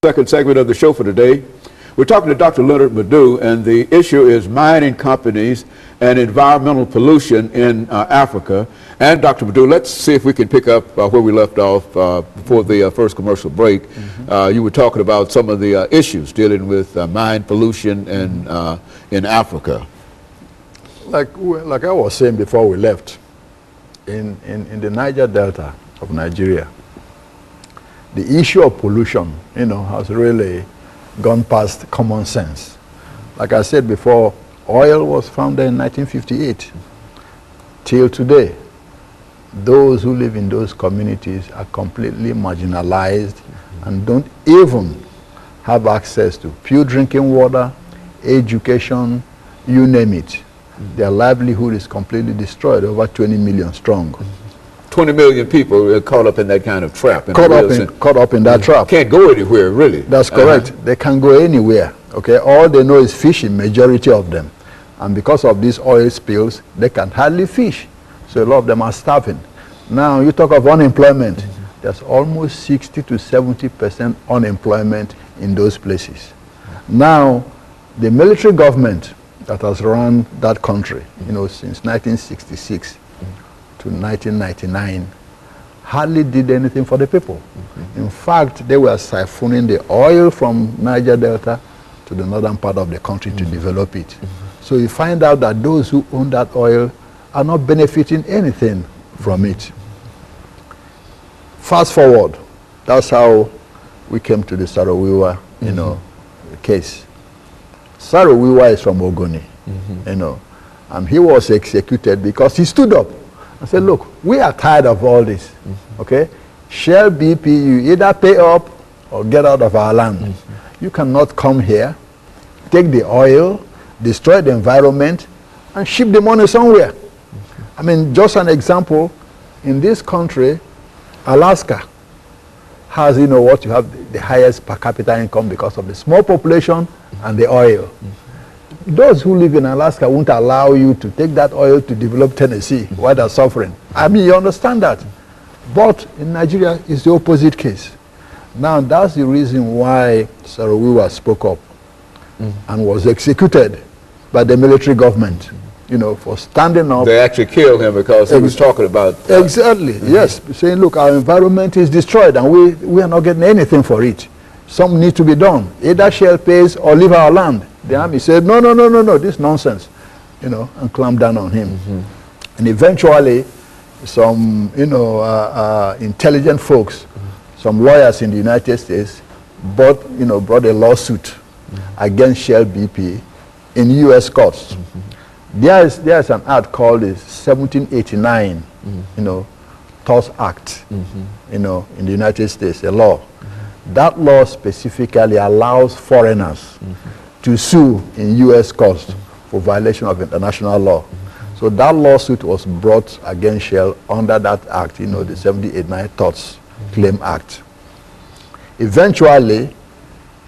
Second segment of the show for today. We're talking to Dr. LMadu, and the issue is mining companies and environmental pollution in Africa. And Dr. LMadu, let's see if we can pick up where we left off before the first commercial break. You were talking about some of the issues dealing with mine pollution in Africa. Like I was saying before we left, in the Niger Delta of Nigeria, the issue of pollution, has really gone past common sense. Like I said before, oil was founded in 1958. Till today, those who live in those communities are completely marginalized and don't even have access to pure drinking water, education, you name it. Their livelihood is completely destroyed, over 20 million strong. 20 million people are caught up in that kind of trap. Caught up in that trap. Can't go anywhere, really. That's correct. They can't go anywhere. Okay, all they know is fishing, majority of them. And because of these oil spills, they can hardly fish. So a lot of them are starving. Now, you talk of unemployment. There's almost 60 to 70% unemployment in those places. Now, the military government that has run that country, since 1966 to 1999, hardly did anything for the people. In fact, they were siphoning the oil from Niger Delta to the northern part of the country to develop it. So you find out that those who own that oil are not benefiting anything from it. Fast forward, that's how we came to the Saro-Wiwa, case. Saro-Wiwa is from Ogoni, and he was executed because he stood up and said, look, we are tired of all this, okay? Shell BP, you either pay up or get out of our land. You cannot come here, take the oil, destroy the environment, and ship the money somewhere. I mean, just an example, in this country, Alaska has, what you have, the highest per capita income because of the small population and the oil. Those who live in Alaska won't allow you to take that oil to develop Tennessee while they're suffering. I mean, you understand that. But in Nigeria, it's the opposite case. Now, that's the reason why Saro-Wiwa spoke up and was executed by the military government, for standing up. They actually killed him because he was talking about... Exactly, yes. Saying, look, our environment is destroyed and we are not getting anything for it. Something needs to be done. Either Shell pays or leave our land. The army said, no, this nonsense, and clamped down on him. And eventually, some, intelligent folks, some lawyers in the United States, brought a lawsuit against Shell BP in U.S. courts. There's an act called the 1789, Tort Act, in the United States, a law. That law specifically allows foreigners to sue in U.S. courts for violation of international law. So that lawsuit was brought against Shell under that act, the 1789 Torts Claim Act. Eventually,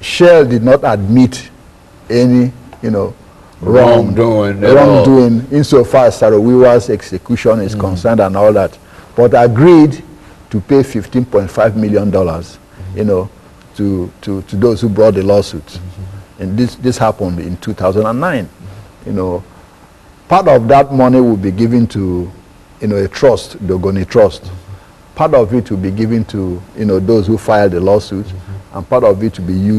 Shell did not admit any, wrongdoing insofar as Saro-Wiwa's execution is concerned and all that, but agreed to pay $15.5 million, to those who brought the lawsuit. And this happened in 2009. Part of that money will be given to, a trust, the Ogoni Trust. Part of it will be given to, those who filed the lawsuit, and part of it will be used